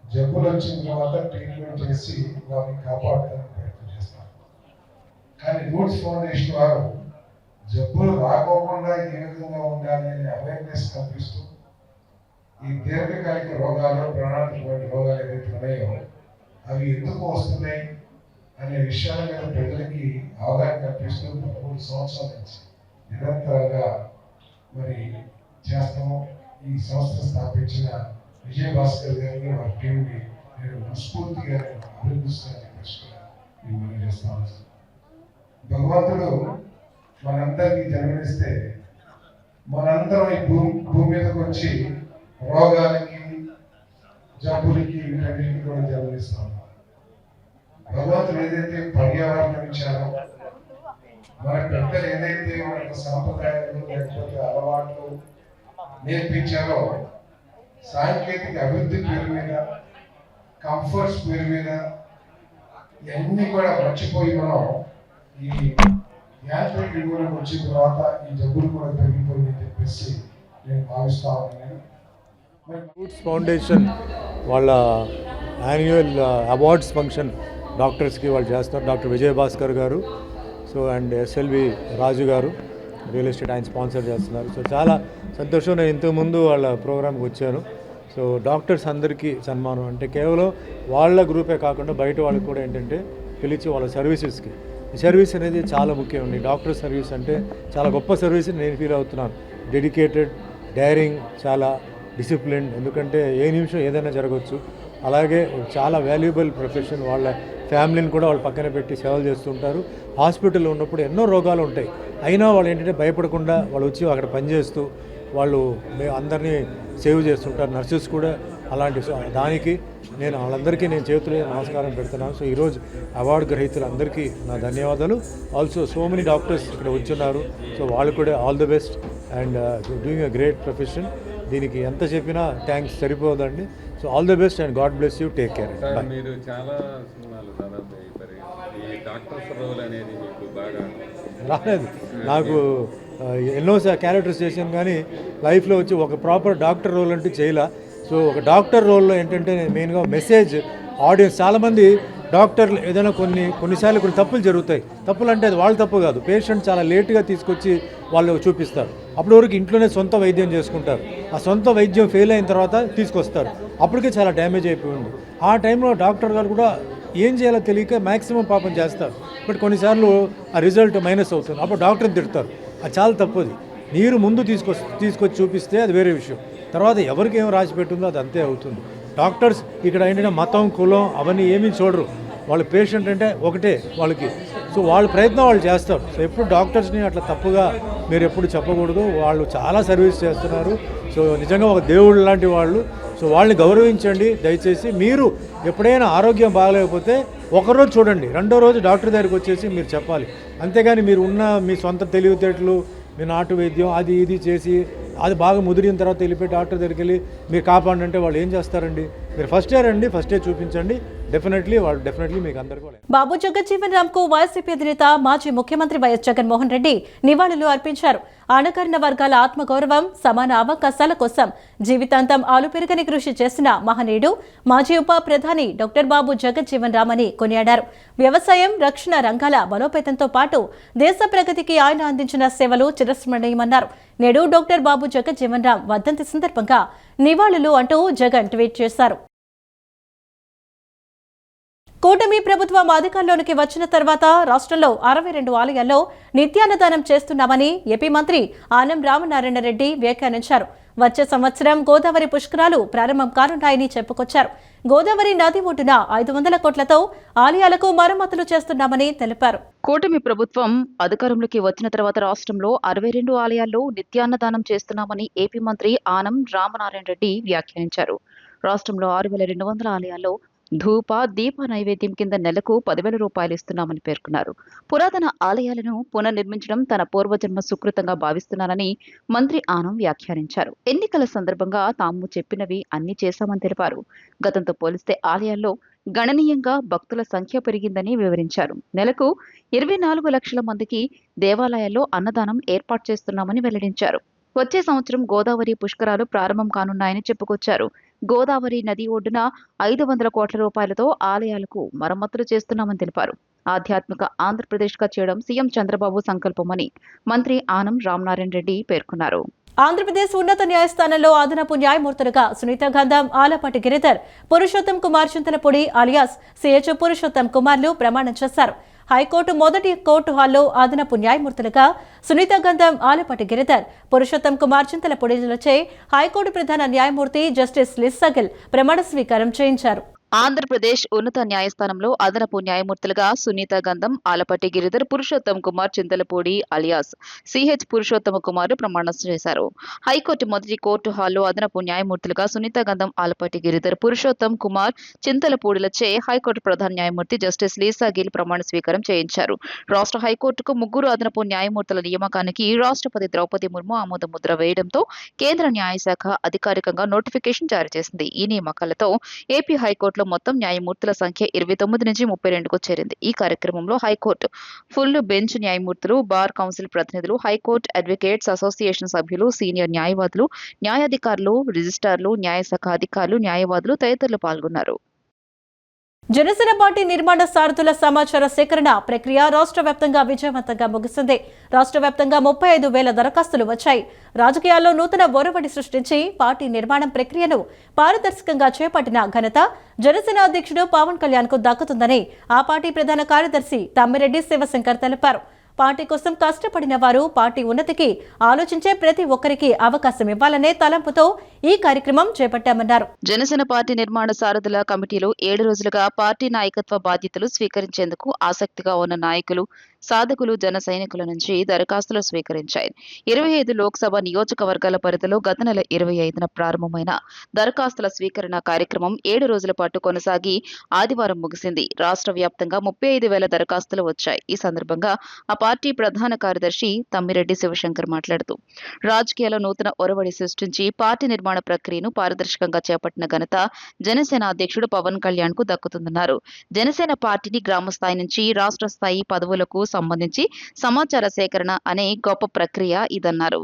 జబ్బులు వచ్చిన తర్వాత ట్రీట్మెంట్ చేసి వారిని కాపాడడానికి ప్రయత్నం చేస్తారు. కానీ రూట్స్ ఫౌండేషన్ వారు జబ్బులు రాకోకుండా ఏ విధంగా ఉండాలి అనే అవేర్నెస్ కల్పిస్తూ ఈ దీర్ఘకాలిక రోగాలు, ప్రాణాంతకమైన రోగాలు ఏదైతే ఉన్నాయో అవి ఎందుకు వస్తున్నాయి అనే విషయాల మీద ప్రజలకి అవగాహన కల్పిస్తూ 13 సంవత్సరాల నుంచి నిరంతరంగా మరి చేస్తాము. ఈ సంస్థ స్థాపించిన విజయభాస్కర్ గారిని, వారి టీంని నేను మనస్ఫూర్తిగా అభినందిస్తానని మనం చేస్తాను. భగవంతుడు మనందరికీ జన్మనిస్తే మనందరం ఈ భూమి మీదకి వచ్చి రోగాలకి, జబ్బులకి, వీటన్నిటికీ కూడా జన్మనిస్తాం. భగవంతుడు ఏదైతే పర్యావరణం ఇచ్చారో, మన పెద్దలు ఏదైతే మనకు సాంప్రదాయాలు లేకపోతే అలవాట్లు నేర్పించారో, సాంకేతిక అభివృద్ధి పేరు మీద, కంఫర్ట్స్ పేరు మీద ఇవన్నీ కూడా మర్చిపోయి మనం ఈ యాంత్రిక యుగంలోకి వచ్చిన తర్వాత ఈ జబ్బులు కూడా పెరిగిపోయిందని చెప్పేసి నేను భావిస్తా ఉన్నాను. రూట్స్ ఫౌండేషన్ వాళ్ళ యాన్యువల్ అవార్డ్స్ ఫంక్షన్ డాక్టర్స్కి వాళ్ళు చేస్తారు. డాక్టర్ విజయభాస్కర్ గారు, సో అండ్ ఎస్ఎల్వి రాజు గారు రియల్ ఎస్టేట్ ఆయన స్పాన్సర్ చేస్తున్నారు. సో చాలా సంతోషం. నేను ఇంతకుముందు వాళ్ళ ప్రోగ్రామ్కి వచ్చాను. సో డాక్టర్స్ అందరికీ సన్మానం అంటే కేవలం వాళ్ళ గ్రూపే కాకుండా బయట వాళ్ళకి కూడా ఏంటంటే పిలిచి వాళ్ళ సర్వీసెస్కి, ఈ సర్వీస్ అనేది చాలా ముఖ్యం అండి. డాక్టర్ సర్వీస్ అంటే చాలా గొప్ప సర్వీస్ నేను ఫీల్ అవుతున్నాను. డెడికేటెడ్, డైరింగ్, చాలా డిసిప్లిన్. ఎందుకంటే ఏ నిమిషం ఏదైనా జరగవచ్చు. అలాగే చాలా వాల్యుబుల్ ప్రొఫెషన్. వాళ్ళ ఫ్యామిలీని కూడా వాళ్ళు పక్కన పెట్టి సేవలు చేస్తుంటారు. హాస్పిటల్లో ఉన్నప్పుడు ఎన్నో రోగాలు ఉంటాయి, అయినా వాళ్ళు ఏంటంటే భయపడకుండా వాళ్ళు వచ్చి అక్కడ పనిచేస్తూ వాళ్ళు అందరినీ సేవ్ చేస్తుంటారు. నర్సెస్ కూడా అలాంటి. దానికి నేను వాళ్ళందరికీ నేను చేతులు నమస్కారం పెడుతున్నాను. సో ఈరోజు అవార్డు గ్రహీతలందరికీ నా ధన్యవాదాలు. ఆల్సో సో మెనీ డాక్టర్స్ ఇక్కడ వచ్చున్నారు. సో వాళ్ళు కూడా all the best and doing a great profession. దీనికి ఎంత చెప్పినా థ్యాంక్స్ సరిపోదండి. So all the best and God bless you. Take care. మీరు చాలా సినిమాలు డాక్టర్స్ రోల్ అనేది మీకు బాగా రాలేదు నాకు ఎన్నో క్యారెక్టర్స్ చేశాను కానీ లైఫ్లో వచ్చి ఒక ప్రాపర్ డాక్టర్ రోల్ అంటే చేయలే. సో ఒక డాక్టర్ రోల్లో ఏంటంటే నేను మెయిన్గా మెసేజ్ ఆడియన్స్ చాలామంది డాక్టర్లు ఏదైనా కొన్నిసార్లు కొన్ని తప్పులు జరుగుతాయి. తప్పులు అంటే అది వాళ్ళ తప్పు కాదు, పేషెంట్ చాలా లేట్గా తీసుకొచ్చి వాళ్ళు చూపిస్తారు. అప్పటి వరకు ఇంట్లోనే సొంత వైద్యం చేసుకుంటారు. ఆ సొంత వైద్యం ఫెయిల్ అయిన తర్వాత తీసుకొస్తారు, అప్పటికే చాలా డ్యామేజ్ అయిపోయింది. ఆ టైంలో డాక్టర్ గారు కూడా ఏం చేయాలో తెలియక మ్యాక్సిమం పాపం చేస్తారు. బట్ కొన్నిసార్లు ఆ రిజల్ట్ మైనస్ అవుతుంది, అప్పుడు డాక్టర్ని తిడతారు. అది చాలా తప్పుది. మీరు ముందు తీసుకొచ్చి చూపిస్తే అది వేరే విషయం, తర్వాత ఎవరికి ఏం రాసి పెట్టిందో అది అంతే అవుతుంది. డాక్టర్స్ ఇక్కడ ఏంటంటే మతం కులం అవన్నీ ఏమీ చూడరు, వాళ్ళ పేషెంట్ అంటే ఒకటే వాళ్ళకి. సో వాళ్ళ ప్రయత్నం వాళ్ళు చేస్తారు. సో ఎప్పుడు డాక్టర్స్ని అట్లా తప్పుగా మీరు ఎప్పుడు చెప్పకూడదు. వాళ్ళు చాలా సర్వీస్ చేస్తున్నారు. సో నిజంగా ఒక దేవుడు లాంటి వాళ్ళు. సో వాళ్ళని గౌరవించండి దయచేసి. మీరు ఎప్పుడైనా ఆరోగ్యం బాగలేకపోతే ఒకరోజు చూడండి, రెండో రోజు డాక్టర్ దగ్గరికి వచ్చేసి మీరు చెప్పాలి. అంతేగాని మీరు ఉన్న మీ సొంత తెలివితేటలు, మీ నాటు వైద్యం అది ఇది చేసి అది బాగా ముదిరిన తర్వాత వెళ్ళిపోయి డాక్టర్ దగ్గరికి వెళ్ళి మీరు కాపాడండి అంటే వాళ్ళు ఏం చేస్తారండి? మీరు ఫస్ట్ ఇయర్ రండి, ఫస్ట్ ఇయర్ చూపించండి, డెఫినెట్లీ మీకు అందరికీ. బాబు జగజ్జీవన్ రామ్ కు వైసీపీ అధినేత మాజీ ముఖ్యమంత్రి వైఎస్ జగన్మోహన్ రెడ్డి నివాళులు అర్పించారు. అణగారిన వర్గాల ఆత్మగౌరవం, సమాన అవకాశాల కోసం జీవితాంతం ఆలుపెరుగని కృషి చేసిన మహనీయుడు మాజీ ఉప ప్రధాని డాక్టర్ బాబు జగజ్జీవన్ రామ్ అని కొనియాడారు. వ్యవసాయం, రక్షణ రంగాల బలోపేతంతో పాటు దేశ ప్రగతికి ఆయన అందించిన సేవలు చిరస్మరణీయమన్నారు. నేడు డాక్టర్ బాబు జగజ్జీవన్ రామ్ వర్ధంతి సందర్భంగా నివాళులు అంటూ జగన్ ట్వీట్ చేశారు. కూటమి ప్రభుత్వం అధికారంలోకి వచ్చిన తర్వాత రాష్ట్రంలో 62 ఆలయాల్లో నిత్యాన్నదానం చేస్తున్నామని ఏపీ మంత్రి ఆనం రామనారాయణ రెడ్డి వ్యాఖ్యానించారు. వచ్చే సంవత్సరం గోదావరి పుష్కరాలు ప్రారంభం కానున్నాయని చెప్పుకొచ్చారు. గోదావరి నది ఒడ్డున 500 కోట్లతో ఆలయాలకు మరమ్మతులు చేస్తున్నామని తెలిపారు. కూటమి ప్రభుత్వం అధికారంలోకి వచ్చిన తర్వాత రాష్ట్రంలో 62 ఆలయాల్లో నిత్యాన్నదానం చేస్తున్నామని ఏపీ మంత్రి ఆనం రామనారాయణ రెడ్డి వ్యాఖ్యానించారు. రాష్ట్రంలో 6200 ఆలయాల్లో ధూప దీప నైవేద్యం కింద నెలకు 10,000 రూపాయలు ఇస్తున్నామని పేర్కొన్నారు. పురాతన ఆలయాలను పునర్నిర్మించడం తన పూర్వజన్మ సుకృతంగా భావిస్తున్నానని మంత్రి ఆనం వ్యాఖ్యానించారు. ఎన్నికల సందర్భంగా తాము చెప్పినవి అన్ని చేశామని తెలిపారు. గతంతో పోలిస్తే ఆలయాల్లో గణనీయంగా భక్తుల సంఖ్య పెరిగిందని వివరించారు. నెలకు 24 లక్షల మందికి దేవాలయాల్లో అన్నదానం ఏర్పాటు చేస్తున్నామని వెల్లడించారు. వచ్చే సంవత్సరం గోదావరి పుష్కరాలు ప్రారంభం కానున్నాయని చెప్పుకొచ్చారు. గోదావరి నది ఒడ్డున 500 కోట్ల రూపాయలతో ఆలయాలకు మరమ్మతులు చేస్తున్నామని తెలిపారు. ఆధ్యాత్మిక ఆంధ్రప్రదేశ్గా చేయడం సీఎం చంద్రబాబు సంకల్పమని మంత్రి ఆనం రామనారాయణ రెడ్డి పేర్కొన్నారు. ఆంధ్రప్రదేశ్ ఉన్నత న్యాయస్థానంలో అదనపు న్యాయమూర్తులుగా సునీత గంధం, ఆలపాటి గిరిధర్, పురుషోత్తం కుమార్ చింతలపూడి అలియాస్ సిహెచ్ పురుషోత్తం కుమార్లు ప్రమాణం చేశారు. హైకోర్టు మొదటి కోర్టు హాల్లో అదనపు న్యాయమూర్తులుగా సునీత గంధం, ఆలపాటి గిరిధర్, పురుషోత్తం కుమార్ చింతలపూడిలచే హైకోర్టు ప్రధాన న్యాయమూర్తి జస్టిస్ లిస్సగిల్ ప్రమాణ స్వీకారం చేయించారు. ఆంధ్రప్రదేశ్ ఉన్నత న్యాయస్థానంలో అదనపు న్యాయమూర్తులుగా సునీత గంధం, ఆలపాటి గిరిధర్, పురుషోత్తం కుమార్ చింతలపూడి అలియాస్ సిహెచ్ పురుషోత్తమ కుమార్ ప్రమాణం చేశారు. హైకోర్టు మొదటి కోర్టు హాల్లో అదనపు న్యాయమూర్తులుగా సునీత గంధం, ఆలపాటి గిరిధర్, పురుషోత్తం కుమార్ చింతలపూడిలచే హైకోర్టు ప్రధాన న్యాయమూర్తి జస్టిస్ లీసా గిల్ ప్రమాణ స్వీకారం చేయించారు. రాష్ట్ర హైకోర్టుకు 3 అదనపు న్యాయమూర్తుల నియామకానికి రాష్ట్రపతి ద్రౌపది ముర్ము ఆమోద ముద్ర వేయడంతో కేంద్ర న్యాయశాఖ అధికారికంగా నోటిఫికేషన్ జారీ చేసింది. ఈ నియామకాలతో ఏపీ హైకోర్టు మొత్తం న్యాయమూర్తుల సంఖ్య 29 నుంచి 32కు చేరింది. ఈ కార్యక్రమంలో హైకోర్టు ఫుల్ బెంచ్ న్యాయమూర్తులు, బార్ కౌన్సిల్ ప్రతినిధులు, హైకోర్టు అడ్వకేట్స్ అసోసియేషన్ సభ్యులు, సీనియర్ న్యాయవాదులు, న్యాయాధికారులు, రిజిస్ట్రార్లు, న్యాయశాఖ అధికారులు, న్యాయవాదులు తదితరులు పాల్గొన్నారు. జనసేన పార్టీ నిర్మాణ సారథుల సమాచార సేకరణ ప్రక్రియ రాష్ట్ర వ్యాప్తంగా విజయవంతంగా ముగిసింది. రాష్ట్ర వ్యాప్తంగా 35,000 దరఖాస్తులు వచ్చాయి. రాజకీయాల్లో నూతన ఒరవడి సృష్టించి పార్టీ నిర్మాణం ప్రక్రియను పారదర్శకంగా చేపట్టిన ఘనత జనసేన అధ్యక్షుడు పవన్ కళ్యాణ్ కు దక్కుతుందని ఆ పార్టీ ప్రధాన కార్యదర్శి తమ్మిరెడ్డి శివశంకర్ తెలిపారు. పార్టీ కోసం కష్టపడిన వారు పార్టీ ఉన్నతికి ఆలోచించే ప్రతి ఒక్కరికి అవకాశం ఇవ్వాలనే తలంపుతో ఈ కార్యక్రమం చేపట్టామన్నారు. జనసేన పార్టీ నిర్మాణ సారథుల కమిటీలో 7 రోజులుగా పార్టీ నాయకత్వ బాధ్యతలు స్వీకరించేందుకు ఆసక్తిగా ఉన్న నాయకులు, సాధకులు జన సైనికుల నుంచి దరఖాస్తులు స్వీకరించాయి. 25 లోక్సభ నియోజకవర్గాల పరిధిలో గత నెల 25న ప్రారంభమైన దరఖాస్తుల స్వీకరణ కార్యక్రమం 7 రోజుల పాటు కొనసాగి ఆదివారం ముగిసింది. రాష్ట్ర వ్యాప్తంగా 35,000 దరఖాస్తులు వచ్చాయి. ఈ సందర్భంగా ఆ పార్టీ ప్రధాన కార్యదర్శి తమ్మిరెడ్డి శివశంకర్ మాట్లాడుతూ రాజకీయాల్లో నూతన ఒరవడి సృష్టించి పార్టీ నిర్మాణ ప్రక్రియను పారదర్శకంగా చేపట్టిన ఘనత జనసేన అధ్యక్షుడు పవన్ కళ్యాణ్ కు దక్కుతుందన్నారు. జనసేన పార్టీని గ్రామ స్థాయి నుంచి రాష్ట్ర స్థాయి పదవులకు సంబంధించి సమాచార సేకరణ అనే గొప్ప ప్రక్రియ ఇదన్నారు.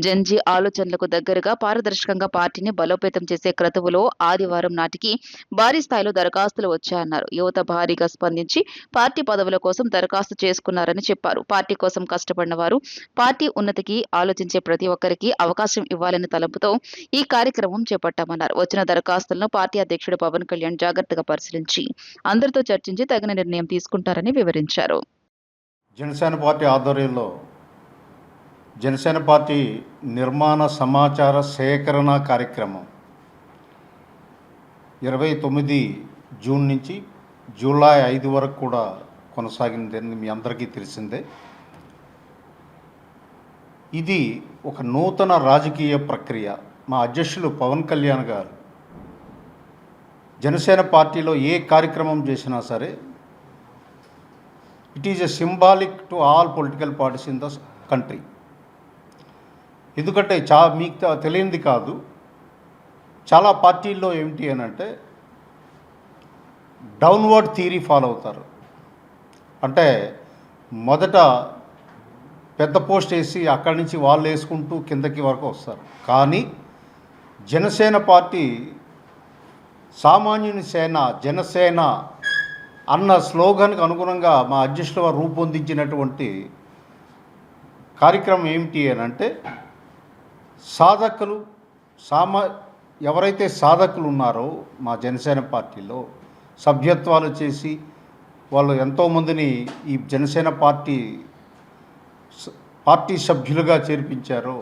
జంజీ ఆలోచనలకు దగ్గరగా పారదర్శకంగా పార్టీని బలోపేతం చేసే క్రతువులో ఆదివారం నాటికి భారీ స్థాయిలో దరఖాస్తులు వచ్చాయన్నారు. యువత భారీగా స్పందించి పార్టీ పదవుల కోసం దరఖాస్తు చేసుకున్నారని చెప్పారు. పార్టీ కోసం కష్టపడిన వారు, పార్టీ ఉన్నతికి ఆలోచించే ప్రతి ఒక్కరికి అవకాశం ఇవ్వాలనే తలంపుతో ఈ కార్యక్రమం చేపట్టామన్నారు. వచ్చిన దరఖాస్తులను పార్టీ అధ్యక్షుడు పవన్ కళ్యాణ్ జాగ్రత్తగా పరిశీలించి అందరితో చర్చించి తగిన నిర్ణయం తీసుకుంటారని వివరించారు. జనసేన పార్టీ ఆధ్వర్యంలో జనసేన పార్టీ నిర్మాణ సమాచార సేకరణ కార్యక్రమం 29 జూన్ నుంచి జూలై 5 వరకు కూడా కొనసాగిందని మీ అందరికీ తెలిసిందే. ఇది ఒక నూతన రాజకీయ ప్రక్రియ. మా అధ్యక్షులు పవన్ కళ్యాణ్ గారు జనసేన పార్టీలో ఏ కార్యక్రమం చేసినా సరే it is a symbolic to all political parties in the country. ఎందుకంటే మీకు తెలియంది కాదు, చాలా పార్టీల్లో ఏమిటి అని అంటే డౌన్వర్డ్ థియరీ ఫాలో అవుతారు. అంటే మొదట పెద్ద పోస్ట్ వేసి అక్కడి నుంచి వాళ్ళు వేసుకుంటూ కిందకి వరకు వస్తారు. కానీ జనసేన పార్టీ సామాన్యుని సేన జనసేన అన్న స్లోగన్కి అనుగుణంగా మా అధ్యక్షుల వారు రూపొందించినటువంటి కార్యక్రమం ఏమిటి అని అంటే సాధకులు ఎవరైతే సాధకులు ఉన్నారో మా జనసేన పార్టీలో సభ్యత్వాలు చేసి వాళ్ళు ఎంతోమందిని ఈ జనసేన పార్టీ సభ్యులుగా చేర్పించారో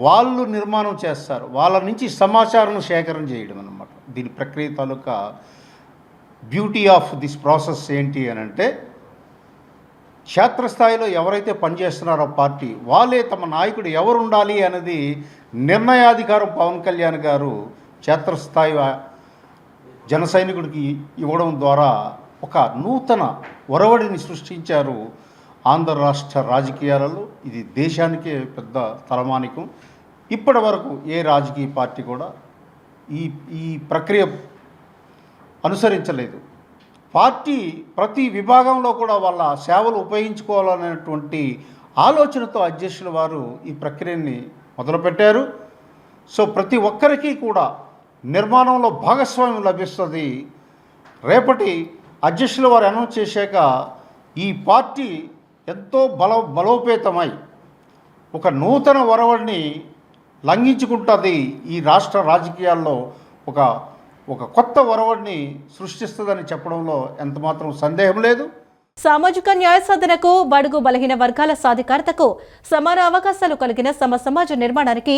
వాళ్ళు నిర్మాణం చేస్తారు. వాళ్ళ నుంచి సమాచారం సేకరణ చేయడం అన్నమాట. దీని ప్రక్రియ తాలూకా బ్యూటీ ఆఫ్ దిస్ ప్రాసెస్ ఏంటి అని అంటే క్షేత్రస్థాయిలో ఎవరైతే పనిచేస్తున్నారో పార్టీ వాళ్ళే తమ నాయకుడు ఎవరు ఉండాలి అనేది నిర్ణయాధికారం పవన్ కళ్యాణ్ గారు క్షేత్రస్థాయి జన సైనికుడికి ఇవ్వడం ద్వారా ఒక నూతన ఒరవడిని సృష్టించారు ఆంధ్ర రాష్ట్ర రాజకీయాలలో. ఇది దేశానికే పెద్ద తలమానికం. ఇప్పటి వరకు ఏ రాజకీయ పార్టీ కూడా ఈ ప్రక్రియ అనుసరించలేదు. పార్టీ ప్రతి విభాగంలో కూడా వాళ్ళ సేవలు ఉపయోగించుకోవాలనేటువంటి ఆలోచనతో అధ్యక్షుల వారు ఈ ప్రక్రియని మొదలుపెట్టారు. సో ప్రతి ఒక్కరికి కూడా నిర్మాణంలో భాగస్వామ్యం లభిస్తుంది. రేపటి అధ్యక్షుల వారు అనౌన్స్ చేశాక ఈ పార్టీ ఎంతో బలోపేతమై ఒక నూతన ఒరవడిని లంఘించుకుంటుంది. ఈ రాష్ట్ర రాజకీయాల్లో ఒక కొత్త ఒరవడిని సృష్టిస్తుందని చెప్పడంలో ఎంతమాత్రం సందేహం లేదు. సామాజిక న్యాయ సాధనకు, బడుగు బలహీన వర్గాల సాధికారతకు, సమాన అవకాశాలు కలిగిన సమాజ నిర్మాణానికి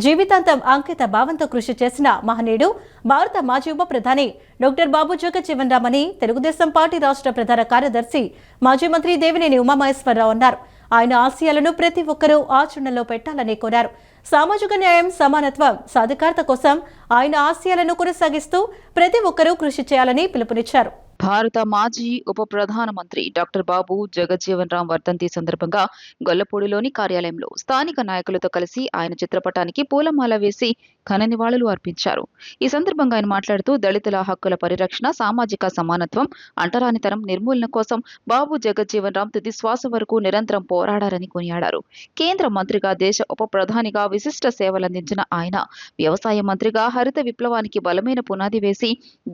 జీవితాంతం అంకిత భావంతో కృషి చేసిన మహనీయుడు భారత మాజీ ఉప ప్రధాని డాక్టర్ బాబు జగజ్జీవన్ రామ్ అని తెలుగుదేశం పార్టీ రాష్ట్ర ప్రధాన కార్యదర్శి మాజీ మంత్రి దేవినేని ఉమామహేశ్వరరావు అన్నారు. ఆయన ఆశయాలను ప్రతి ఒక్కరూ ఆచరణలో పెట్టాలని కోరారు. సామాజిక న్యాయం, సమానత్వం, సాధికారత కోసం ఆయన ఆశయాలను కొనసాగిస్తూ ప్రతి ఒక్కరూ కృషి చేయాలని పిలుపునిచ్చారు. భారత మాజీ ఉప ప్రధానమంత్రి డాక్టర్ బాబు జగజ్జీవన్ రామ్ వర్ధంతి సందర్భంగా గొల్లపూడిలోని కార్యాలయంలో స్థానిక నాయకులతో కలిసి ఆయన చిత్రపటానికి పూలమాల వేసి ఘన నివాళులు అర్పించారు. ఈ సందర్భంగా ఆయన మాట్లాడుతూ దళితుల హక్కుల పరిరక్షణ, సామాజిక సమానత్వం, అంటరానితనం నిర్మూలన కోసం బాబు జగజ్జీవన్ రామ్ తుది శ్వాస వరకు నిరంతరం పోరాడారని కొనియాడారు. కేంద్ర మంత్రిగా, దేశ ఉప ప్రధానిగా విశిష్ట సేవలందించిన ఆయన వ్యవసాయ మంత్రిగా హరిత విప్లవానికి బలమైన పునాది వేసి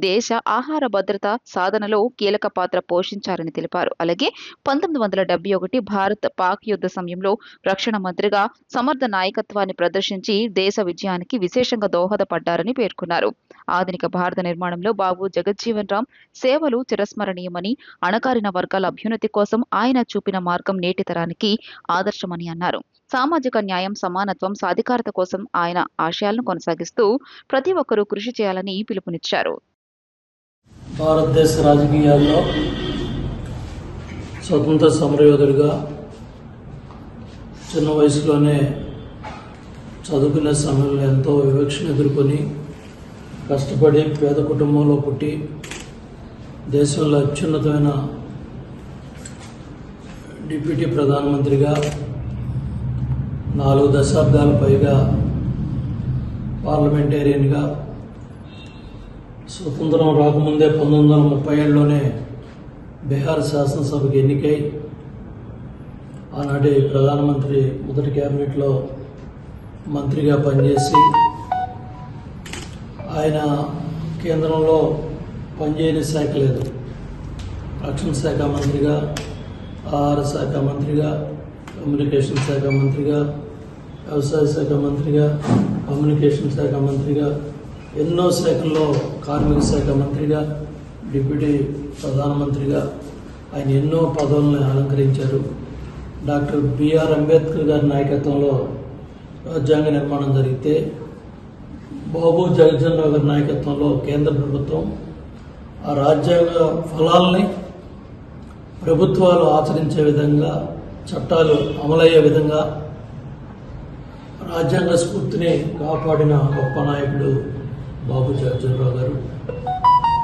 దేశ ఆహార భద్రత సాధనలో కీలక పాత్ర పోషించారని తెలిపారు. అలాగే 1971 భారత్ పాక్ యుద్ధ సమయంలో రక్షణ మంత్రిగా సమర్థ నాయకత్వాన్ని ప్రదర్శించి దేశ విజయానికి విశేషంగా దోహదపడ్డారని పేర్కొన్నారు. ఆధునిక భారత నిర్మాణంలో బాబు జగజ్జీవన్ రామ్ సేవలు చిరస్మరణీయమని, అణగారిన వర్గాల అభ్యున్నతి కోసం ఆయన చూపిన మార్గం నేటి తరానికి ఆదర్శమని అన్నారు. సామాజిక న్యాయం, సమానత్వం, సాధికారత కోసం ఆయన ఆశయాలను కొనసాగిస్తూ ప్రతి ఒక్కరూ కృషి చేయాలని పిలుపునిచ్చారు. భారతదేశ రాజకీయాల్లో స్వతంత్ర సమరయోధుడిగా చిన్న వయసులోనే చదువుకునే సమయంలో ఎంతో వివక్షను ఎదుర్కొని కష్టపడి పేద కుటుంబంలో పుట్టి దేశంలో అత్యున్నతమైన డిప్యూటీ ప్రధానమంత్రిగా 4 దశాబ్దాల పైగా పార్లమెంటేరియన్గా స్వతంత్రం రాకముందే 1937లోనే బీహార్ శాసనసభకు ఎన్నికై ఆనాటి ప్రధానమంత్రి మొదటి క్యాబినెట్లో మంత్రిగా పనిచేసి ఆయన కేంద్రంలో పనిచేయని శాఖ లేదు. రక్షణ శాఖ మంత్రిగా, ఆహార శాఖ మంత్రిగా, కమ్యూనికేషన్ శాఖ మంత్రిగా, వ్యవసాయ శాఖ మంత్రిగా, కమ్యూనికేషన్ శాఖ మంత్రిగా, ఎన్నో శాఖల్లో కార్మిక శాఖ మంత్రిగా, డిప్యూటీ ప్రధానమంత్రిగా ఆయన ఎన్నో పదవులను అలంకరించారు. డాక్టర్ బిఆర్ అంబేద్కర్ గారి నాయకత్వంలో రాజ్యాంగ నిర్మాణం జరిగితే బాబు జగజ్జన్ రావు గారి నాయకత్వంలో కేంద్ర ప్రభుత్వం ఆ రాజ్యాంగ ఫలాల్ని ప్రభుత్వాలు ఆచరించే విధంగా, చట్టాలు అమలయ్యే విధంగా రాజ్యాంగ స్ఫూర్తిని కాపాడిన గొప్ప నాయకుడు బాబు జగజ్జన్ రావు గారు.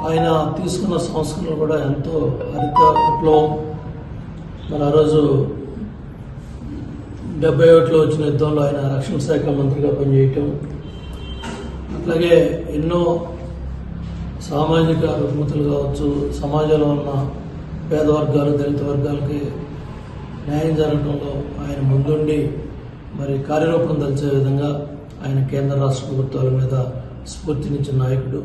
ఆయన తీసుకున్న సంస్కరణలు కూడా ఎంతో హరిత విప్లవం. మరి ఆ రోజు 1971లో వచ్చిన యుద్ధంలో ఆయన రక్షణ శాఖ మంత్రిగా పనిచేయటం, అట్లాగే ఎన్నో సామాజిక రుగ్మతలు కావచ్చు, సమాజంలో ఉన్న పేద వర్గాలు, దళిత వర్గాలకి న్యాయం జరగడంలో ఆయన ముందుండి మరి కార్యరూపం దాల్చే విధంగా ఆయన కేంద్ర రాష్ట్ర ప్రభుత్వాల మీద స్ఫూర్తినిచ్చిన నాయకుడు.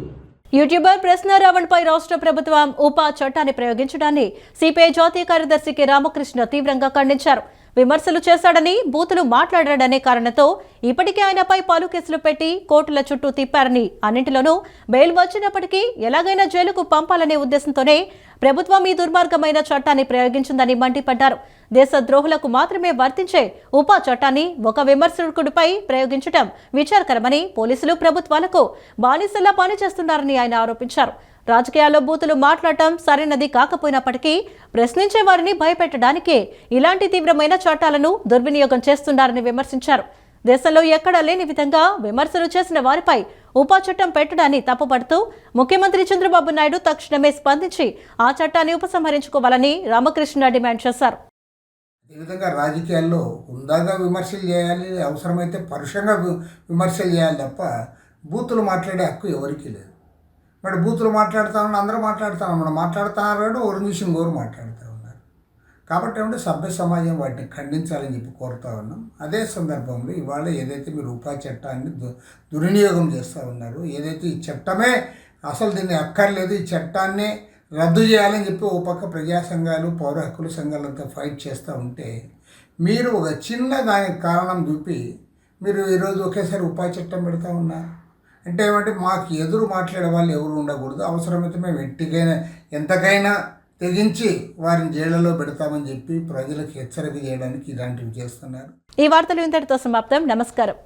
యూట్యూబర్ ప్రశ్న రావణ్పై రాష్ట్ర ప్రభుత్వం ఉపా చట్టాన్ని ప్రయోగించడాన్ని సిపిఐ జాతీయ కార్యదర్శి కె రామకృష్ణ తీవ్రంగా ఖండించారు. విమర్శలు చేశాడని, బూతులు మాట్లాడాడనే కారణంతో ఇప్పటికే ఆయనపై పలు కేసులు పెట్టి కోర్టుల చుట్టూ తిప్పారని, అన్నింటిలోనూ బెయిల్ వచ్చినప్పటికీ ఎలాగైనా జైలుకు పంపాలనే ఉద్దేశంతోనే ప్రభుత్వం ఈ దుర్మార్గమైన చట్టాన్ని ప్రయోగించిందని మండిపడ్డారు. దేశద్రోహులకు మాత్రమే వర్తించే ఉపా చట్టాన్ని ఒక విమర్శకుడిపై ప్రయోగించడం విచారకరమని, పోలీసులు ప్రభుత్వాలకు బానిసల్లా పనిచేస్తున్నారని ఆయన ఆరోపించారు. రాజకీయాల్లో బూతులు మాట్లాడటం సరైనది కాకపోయినప్పటికీ ప్రశ్నించే వారిని భయపెట్టడానికే ఇలాంటి తీవ్రమైన చట్టాలను దుర్వినియోగం చేస్తున్నారని విమర్శించారు. దేశంలో ఎక్కడా లేని విధంగా విమర్శలు చేసిన వారిపై ఉపా చట్టం పెట్టడాన్ని తప్పుపడుతూ ముఖ్యమంత్రి చంద్రబాబు నాయుడు తక్షణమే స్పందించి ఆ చట్టాన్ని ఉపసంహరించుకోవాలని రామకృష్ణ డిమాండ్ చేశారు. అదేవిధంగా రాజకీయాల్లో హుందాగా విమర్శలు చేయాలి, అవసరమైతే పరుషంగా విమర్శలు చేయాలి తప్ప బూతులు మాట్లాడే హక్కు ఎవరికీ లేదు. మరి బూతులు మాట్లాడుతామని అందరూ మాట్లాడుతాం, మనం మాట్లాడుతున్నారు, ఒక నిమిషం గోరు మాట్లాడుతూ ఉన్నారు. కాబట్టి ఏమంటే సభ్య సమాజం వాటిని ఖండించాలని చెప్పి కోరుతూ ఉన్నాం. అదే సందర్భంలో ఇవాళ ఏదైతే మీరు ఉపా చట్టాన్ని దుర్వినియోగం చేస్తూ ఉన్నారు, ఏదైతే ఈ చట్టమే అసలు దీన్ని అక్కర్లేదు, ఈ చట్టాన్నే రద్దు చేయాలని చెప్పి ఓ పక్క ప్రజా సంఘాలు, పౌర హక్కుల సంఘాలంతా ఫైట్ చేస్తూ ఉంటే మీరు ఒక చిన్న దానికి కారణం చూపి మీరు ఈరోజు ఒకేసారి ఉపా చట్టం పెడతా ఉన్నారు. అంటే ఏమంటే మాకు ఎదురు మాట్లాడే వాళ్ళు ఎవరు ఉండకూడదు, అవసరమైతే మేము ఎంతకైనా తెగించి వారిని జైళ్లలో పెడతామని చెప్పి ప్రజలకు హెచ్చరిక చేయడానికి ఇలాంటివి చేస్తున్నారు. ఈ వార్తలు ఇంతటితో సమాప్తం. నమస్కారం.